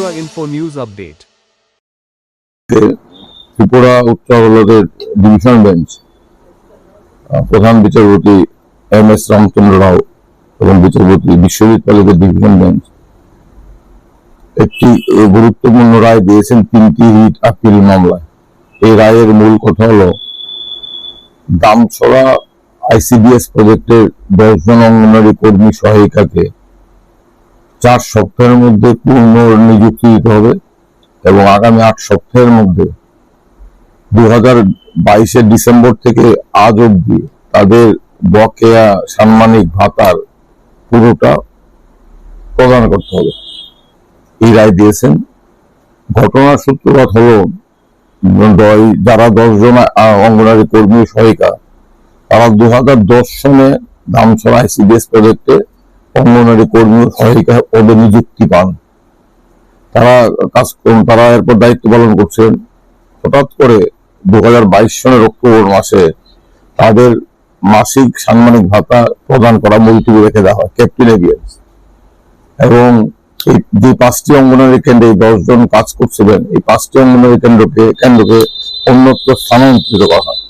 Tripura Info News Update. Tripura উচ্চ আদালতের division bench প্রধান বিচারপতি এম.এস. রামচন্দ্র রাও এবং বিচারপতি বিশ্বজিৎ পালিতের ডিভিশন বেঞ্চ একটি গুরুত্বপূর্ণ রায় দিয়েছেন 3টি রিট আপিল মামলায়। এই রায়ের মূল কথা হলো, দামছড়া আইসিডিএস প্রজেক্টের 10 জন অঙ্গনওয়াড়ি কর্মী সহায়িকাকে 4 সপ্তাহের মধ্যে পূর্ণ নিযুক্তি দিতে হবে এবং আগামী 8 সপ্তাহের মধ্যে 2022 ডিসেম্বর থেকে আজ অবধি তাদের বকেয়া সাম্মানিক ভাতার পুরোটা প্রদান করতে হবে। এই রায় দিয়েছেন। ঘটনার সূত্রপাত হলো, যারা 10 জন অঙ্গনওয়াড়ি কর্মী সহায়িকা, তারা 2010 সনে দামছড়া আইসিডিএস প্রজেক্টে অঙ্গনওয়াড়ি কর্মী সহায়িকা পদে নিযুক্তি পান। তারা এরপর দায়িত্ব পালন করছেন। হঠাৎ করে 2022 সনের অক্টোবর মাসে তাদের মাসিক সাম্মানিক ভাতা প্রদান করা মুলতবি রেখে দেওয়া হয় ক্যাপ্টেন এভিয়েন্স। এবং এই যে 5টি অঙ্গনওয়াড়ি কেন্দ্রে 10 জন কাজ করছিলেন, এই 5টি অঙ্গনওয়াড়ি কেন্দ্রকে অন্যত্র স্থানান্তরিত করা হয়।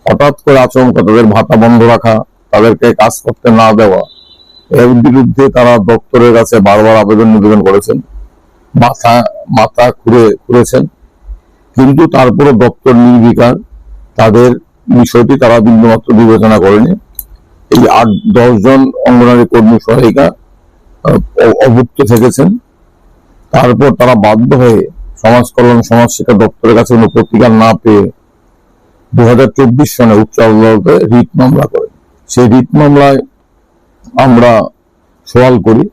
হঠাৎ করে আচমকা তাদের ভাতা বন্ধ রাখা, তাদেরকে কাজ করতে না দেওয়া, এর বিরুদ্ধে তারা দপ্তরের কাছে বারবার আবেদন নিবেদন করেছেন, মাথা খুঁড়েছেন, কিন্তু তারপরে দপ্তর নির্বিকার, তাদের বিষয়টি তারা বিন্দুমাত্র বিবেচনা করেনি। এই 8-10 জন অঙ্গনওয়াড়ি কর্মী সহায়িকা অভুক্ত থেকেছেন। তারপর তারা বাধ্য হয়ে সমাজ কল্যাণ সমাজ শিক্ষা দপ্তরের কাছে কোনো প্রতিকার না পেয়ে 2024 সনে উচ্চ আদালতে রিট মামলা করেন। সেই রিট মামলায় আমরা সওয়াল করি,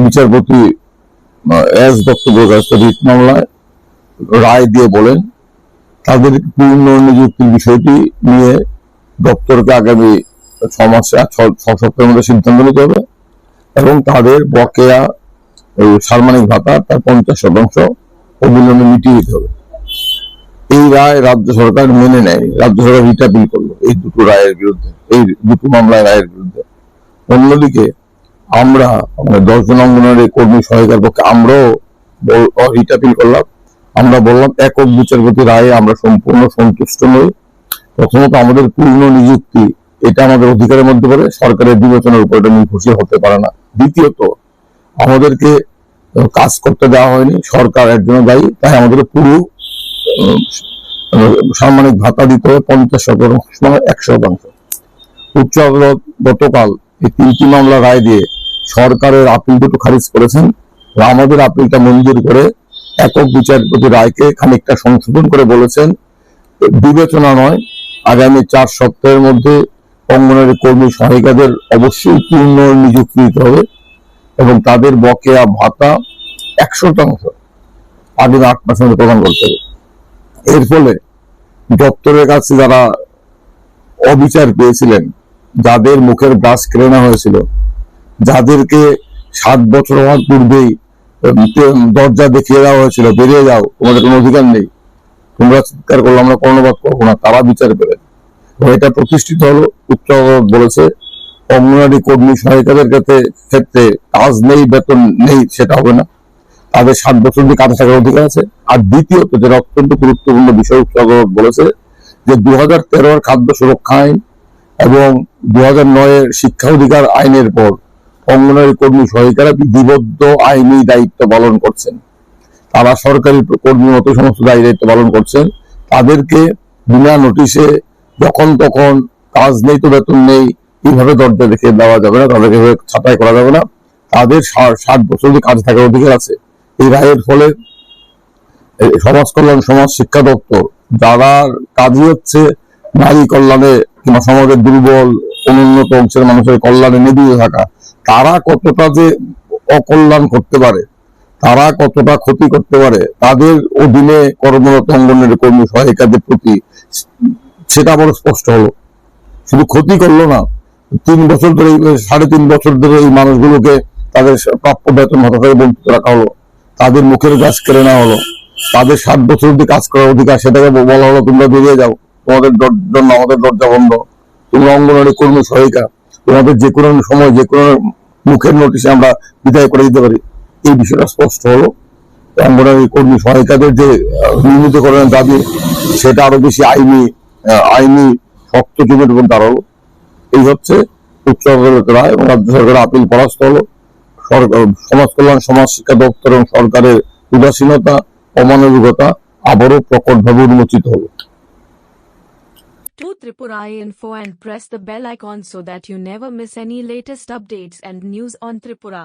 বিচারপতি এস দত্তগুপ্তের কাছে রিট মামলায় রায় দিয়ে বলেন, তাদের পূর্ণ নিযুক্তির বিষয়টি নিয়ে দপ্তরকে আগামী 6 সপ্তাহের মধ্যে সিদ্ধান্ত নিতে হবে এবং তাদের বকেয়া সাম্মানিক ভাতা তার 50% অবিলম্বে মিটিয়ে দিতে হবে। এই রায় রাজ্য সরকার মেনে নেয়। রাজ্য সরকার রিট আপিল করলো এই দুটো রায়ের বিরুদ্ধে, এই দুটো মামলায় রায়ের বিরুদ্ধে। অন্যদিকে আমরা 10 জন অঙ্গনওয়াড়ি কর্মী সহায়িকার পক্ষে আমরাও রিট আপিল করলাম। আমরা বললাম, একক বিচারপতি রায়ে আমরা সম্পূর্ণ সন্তুষ্ট নই। প্রথমত, আমাদের পূর্ণ নিযুক্তি এটা আমাদের অধিকারের মধ্যে পড়ে, সরকারের বিবেচনার উপর এটা নির্ভরশীল হতে পারে না। দ্বিতীয়ত, আমাদেরকে কাজ করতে দেওয়া হয়নি, সরকার এর জন্য দায়ী, তাই আমাদের পুরো সাম্মানিক ভাতা দিতে হবে 50% 100%। উচ্চ আদালত গতকাল এই 3টি মামলা রায় দিয়ে সরকারের আপিল দুটো খারিজ করেছেন। আমাদের আপিলটা মঞ্জুর করে একক বিচারপতি রায়কে খানিকটা সংশোধন করে বলেছেন, বিবেচনা নয়, আগামী 4 সপ্তাহের মধ্যে অঙ্গনওয়াড়ি কর্মী সহায়িকাদের অবশ্যই পূর্ণ নিযুক্তি দিতে হবে এবং তাদের বকেয়া ভাতা 100% আগামী 8 মাসের মধ্যে প্রদান করতে হবে। এর ফলে দপ্তরের কাছে যারা অবিচার পেয়েছিলেন, যাদের মুখের ব্রাশ কেড়ে নেওয়া হয়েছিল, যাদেরকে 7 বছর হওয়ার পূর্বেই দরজা দেখিয়ে দেওয়া হয়েছিল, বেরিয়ে যাও, তোমাদের কোনো অধিকার নেই, তোমরা চিৎকার করলে আমরা কর্ণপাত করবো না, তারা বিচার পেলেন। এটা প্রতিষ্ঠিত হলো। উচ্চ আদালত বলেছে, অঙ্গনওয়াড়ি কর্মী সহায়িকাদের ক্ষেত্রে কাজ নেই, বেতন নেই, সেটা হবে না, তাদের 7 বছর দিয়ে কাজে থাকার অধিকার আছে। আর দ্বিতীয়ত, যেটা অত্যন্ত গুরুত্বপূর্ণ বিষয়, উচ্চ আদালত বলেছে যে 2013 খাদ্য সুরক্ষা আইন এবং 2009 শিক্ষা অধিকার আইনের পর অঙ্গনওয়াড়ি কর্মী সহায়িকারা বিধিবদ্ধ আইনি দায়িত্ব পালন করছেন। তারা সরকারি কর্মীর মতো সমস্ত দায়িত্ব পালন করছেন। তাদেরকে বিনা নোটিশে যখন তখন কাজ নেই তো বেতন নেই এইভাবে দরজা দেখে দেওয়া যাবে না, তাদেরকে ছাঁটাই করা যাবে না। তাদের 60 বছর দিয়ে কাজে থাকার অধিকার আছে। এই রায়ের ফলে সমাজ কল্যাণ সমাজ শিক্ষা দপ্তর, যারা কাজই হচ্ছে নারী কল্যাণে কিংবা সমাজের দুর্বল অনুন্নত অংশের মানুষের কল্যাণে নিবেদিত থাকা, তারা কতটা যে অকল্যাণ করতে পারে, তারা কতটা ক্ষতি করতে পারে তাদের অধীনে কর্মরত অঙ্গনওয়াড়ি কর্মী সহায়িকাদের প্রতি, সেটা বড় স্পষ্ট হলো। শুধু ক্ষতি করলো না, 3 বছর ধরে 3.5 বছর ধরে এই মানুষগুলোকে তাদের প্রাপ্য বেতন ভাতা থেকে বঞ্চিত রাখা হলো, তাদের মুখের গাছ কেড়ে নেওয়া হলো, তাদের 7 বছর অব্দি কাজ করার অধিকার সেটাকে বলা হলো তোমরা বেরিয়ে যাও, তোমাদের জন্য আমাদের দরজা বন্ধ, তোমরা অঙ্গনওয়াড়ি কর্মী সহায়িকা, তোমাদের যে কোনো সময় যে কোনো মুখের নোটিশে আমরা বিদায় করে দিতে পারি। এই বিষয়টা স্পষ্ট হলো। অঙ্গনওয়াড়ি কর্মী সহায়িকাদের যে নিয়মিতকরণের দাবি, সেটা আরো বেশি আইনি শক্ত যুগের উপর দাঁড়ালো। এই হচ্ছে উচ্চ আদালতের রায় এবং রাজ্য সরকারের আপিল পরাস্ত হলো। সমাজ কল্যাণ সমাজ শিক্ষা দপ্তর এবং সরকারের উদাসীনতা অমানবিকতা আবারও প্রকটভাবে উন্মোচিত হলো। To Tripura Info and press the bell icon so that you never miss any latest updates and news on Tripura.